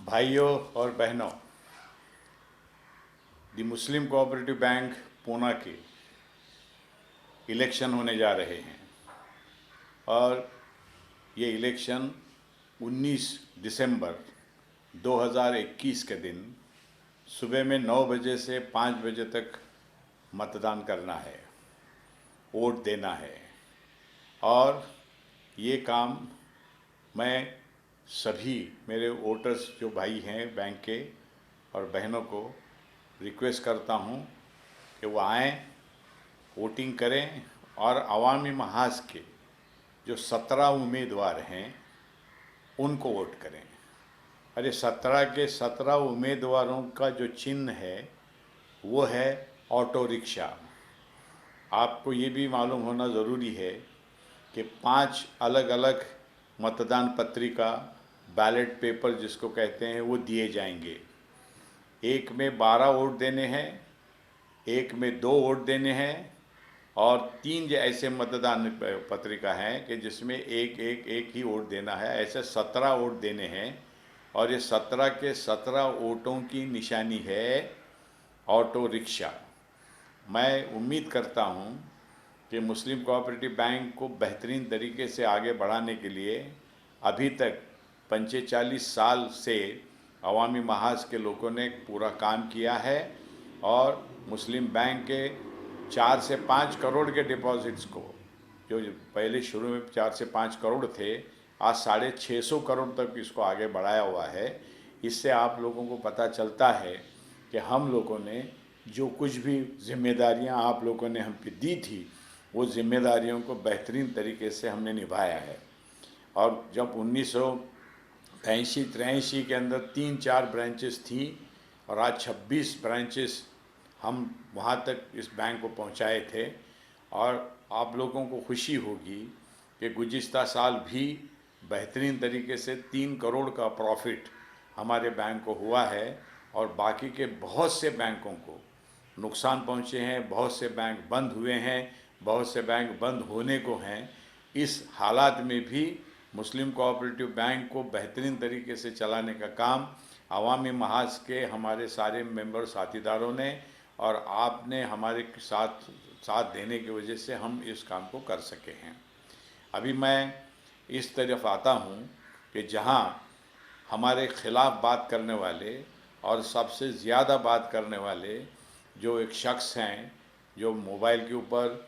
भाइयों और बहनों, the Muslim cooperative bank Poona के इलेक्शन होने जा रहे हैं और ये इलेक्शन 19 दिसंबर 2021 के दिन सुबह में 9 बजे से 5 बजे तक मतदान करना है, वोट देना है। और ये काम मैं सभी मेरे वोटर्स जो भाई हैं बैंक के और बहनों को रिक्वेस्ट करता हूँ कि वो आएँ, वोटिंग करें और अवामी महाज के जो 17 उम्मीदवार हैं उनको वोट करें। अरे 17 के 17 उम्मीदवारों का जो चिन्ह है वो है ऑटो रिक्शा। आपको ये भी मालूम होना ज़रूरी है कि 5 अलग अलग मतदान पत्रिका, बैलेट पेपर जिसको कहते हैं, वो दिए जाएंगे। एक में 12 वोट देने हैं, एक में 2 वोट देने हैं और 3 ऐसे मतदान पत्रिका हैं कि जिसमें एक ही वोट देना है। ऐसे 17 वोट देने हैं और ये 17 के 17 वोटों की निशानी है ऑटो रिक्शा। मैं उम्मीद करता हूँ कि मुस्लिम कोऑपरेटिव बैंक को बेहतरीन तरीके से आगे बढ़ाने के लिए अभी तक 45 साल से अवामी महाज के लोगों ने पूरा काम किया है और मुस्लिम बैंक के 4 से 5 करोड़ के डिपॉजिट्स को, जो पहले शुरू में 4 से 5 करोड़ थे, आज 650 करोड़ तक इसको आगे बढ़ाया हुआ है। इससे आप लोगों को पता चलता है कि हम लोगों ने जो कुछ भी जिम्मेदारियां आप लोगों ने हम पे दी थी, वो जिम्मेदारियों को बेहतरीन तरीके से हमने निभाया है। और जब 1982-83 के अंदर 3-4 ब्रांचेस थी और आज 26 ब्रांचेस हम वहाँ तक इस बैंक को पहुँचाए थे। और आप लोगों को खुशी होगी कि गुज़िश्ता साल भी बेहतरीन तरीके से 3 करोड़ का प्रॉफिट हमारे बैंक को हुआ है और बाकी के बहुत से बैंकों को नुकसान पहुँचे हैं, बहुत से बैंक बंद हुए हैं, बहुत से बैंक बंद होने को हैं। इस हालात में भी मुस्लिम कोऑपरेटिव बैंक को बेहतरीन तरीके से चलाने का काम अवामी महाज के हमारे सारे मेंबर साथीदारों ने और आपने हमारे साथ देने की वजह से हम इस काम को कर सके हैं। अभी मैं इस तरफ आता हूँ कि जहाँ हमारे ख़िलाफ़ बात करने वाले और सबसे ज़्यादा बात करने वाले जो एक शख्स हैं, जो मोबाइल के ऊपर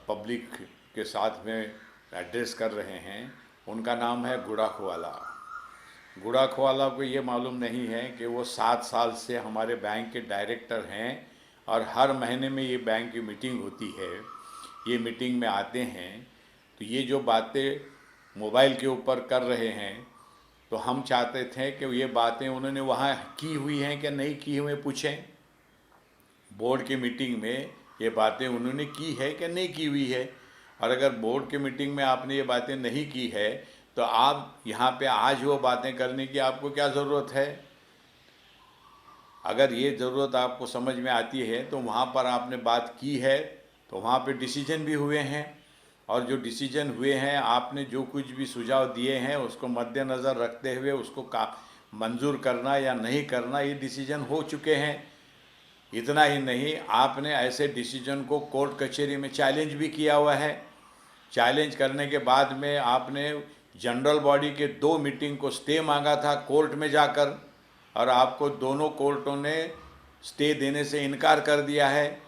पब्लिक के साथ में एड्रेस कर रहे हैं, उनका नाम है गुड़ाखवाला। गुड़ाखवाला को ये मालूम नहीं है कि वो 7 साल से हमारे बैंक के डायरेक्टर हैं और हर महीने में ये बैंक की मीटिंग होती है। ये मीटिंग में आते हैं तो ये जो बातें मोबाइल के ऊपर कर रहे हैं, तो हम चाहते थे कि ये बातें उन्होंने वहाँ की हुई हैं कि नहीं की हुई, पूछें। बोर्ड की मीटिंग में ये बातें उन्होंने की है कि नहीं की हुई है। और अगर बोर्ड की मीटिंग में आपने ये बातें नहीं की है तो आप यहाँ पे आज वो बातें करने की आपको क्या ज़रूरत है? अगर ये ज़रूरत आपको समझ में आती है तो वहाँ पर आपने बात की है, तो वहाँ पे डिसीजन भी हुए हैं और जो डिसीजन हुए हैं, आपने जो कुछ भी सुझाव दिए हैं उसको मद्देनज़र रखते हुए उसको मंजूर करना या नहीं करना, ये डिसीजन हो चुके हैं। इतना ही नहीं, आपने ऐसे डिसीजन को कोर्ट कचहरी में चैलेंज भी किया हुआ है। चैलेंज करने के बाद में आपने जनरल बॉडी के 2 मीटिंग को स्टे मांगा था कोर्ट में जाकर और आपको दोनों कोर्टों ने स्टे देने से इनकार कर दिया है।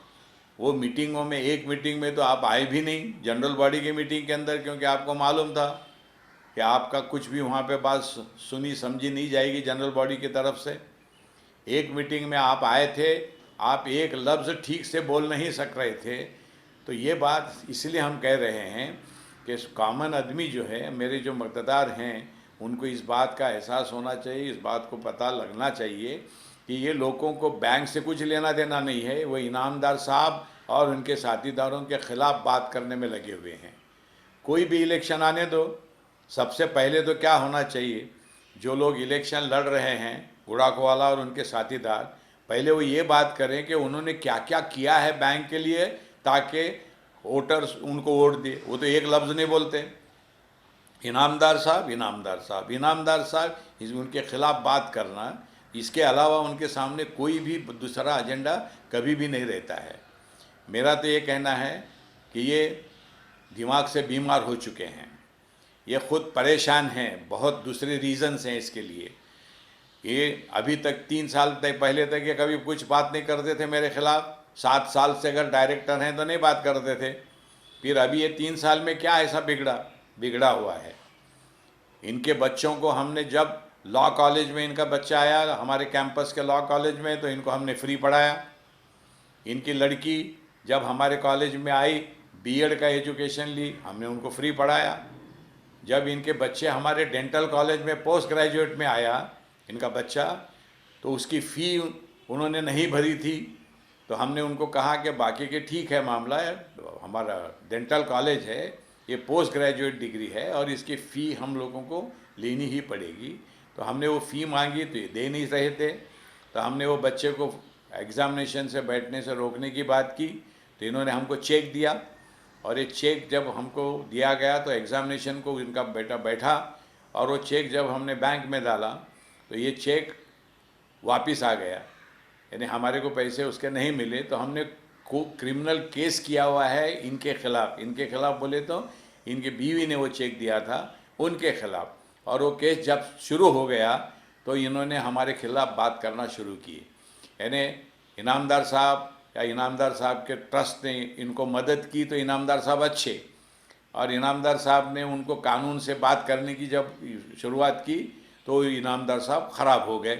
वो मीटिंगों में, एक मीटिंग में तो आप आए भी नहीं जनरल बॉडी की मीटिंग के अंदर, क्योंकि आपको मालूम था कि आपका कुछ भी वहाँ पे बात सुनी समझी नहीं जाएगी जनरल बॉडी की तरफ से। एक मीटिंग में आप आए थे, आप एक लफ्ज़ ठीक से बोल नहीं सक रहे थे। तो ये बात इसलिए हम कह रहे हैं कि कॉमन आदमी जो है, मेरे जो मतदार हैं, उनको इस बात का एहसास होना चाहिए, इस बात को पता लगना चाहिए कि ये लोगों को बैंक से कुछ लेना देना नहीं है। वो इनामदार साहब और उनके साथीदारों के ख़िलाफ़ बात करने में लगे हुए हैं। कोई भी इलेक्शन आने दो, सबसे पहले तो क्या होना चाहिए, जो लोग इलेक्शन लड़ रहे हैं, गुड़ाखवाला और उनके साथीदार, पहले वो ये बात करें कि उन्होंने क्या क्या किया है बैंक के लिए ताकि वोटर्स उनको वोट दे। वो तो एक लफ्ज़ नहीं बोलते। इनामदार साहब, इनामदार साहब, इनामदार साहब, उनके खिलाफ बात करना, इसके अलावा उनके सामने कोई भी दूसरा एजेंडा कभी भी नहीं रहता है। मेरा तो ये कहना है कि ये दिमाग से बीमार हो चुके हैं, ये खुद परेशान हैं, बहुत दूसरे रीज़न्स हैं इसके लिए। ये अभी तक 3 साल तक पहले तक ये कभी कुछ बात नहीं करते थे मेरे खिलाफ, 7 साल से अगर डायरेक्टर हैं तो नहीं बात करते थे। फिर अभी ये 3 साल में क्या ऐसा बिगड़ा हुआ है। इनके बच्चों को हमने जब लॉ कॉलेज में इनका बच्चा आया हमारे कैंपस के लॉ कॉलेज में, तो इनको हमने फ्री पढ़ाया। इनकी लड़की जब हमारे कॉलेज में आई, बीएड का एजुकेशन ली, हमने उनको फ्री पढ़ाया। जब इनके बच्चे हमारे डेंटल कॉलेज में पोस्ट ग्रेजुएट में आया इनका बच्चा, तो उसकी फ़ी उन्होंने नहीं भरी थी, तो हमने उनको कहा कि बाकी के ठीक है मामला है, हमारा डेंटल कॉलेज है, ये पोस्ट ग्रेजुएट डिग्री है और इसकी फ़ी हम लोगों को लेनी ही पड़ेगी। तो हमने वो फ़ी मांगी तो ये दे नहीं रहे थे, तो हमने वो बच्चे को एग्ज़ामिनेशन से बैठने से रोकने की बात की, तो इन्होंने हमको चेक दिया, और ये चेक जब हमको दिया गया तो एग्ज़ामिनेशन को इनका बेटा बैठा, और वो चेक जब हमने बैंक में डाला तो ये चेक वापस आ गया, यानी हमारे को पैसे उसके नहीं मिले। तो हमने को क्रिमिनल केस किया हुआ है इनके खिलाफ बोले तो इनके बीवी ने वो चेक दिया था उनके खिलाफ, और वो केस जब शुरू हो गया तो इन्होंने हमारे खिलाफ बात करना शुरू की। यानी इनामदार साहब या इनामदार साहब के ट्रस्ट ने इनको मदद की तो इनामदार साहब अच्छे, और इनामदार साहब ने उनको कानून से बात करने की जब शुरुआत की तो इनामदार साहब ख़राब हो गए।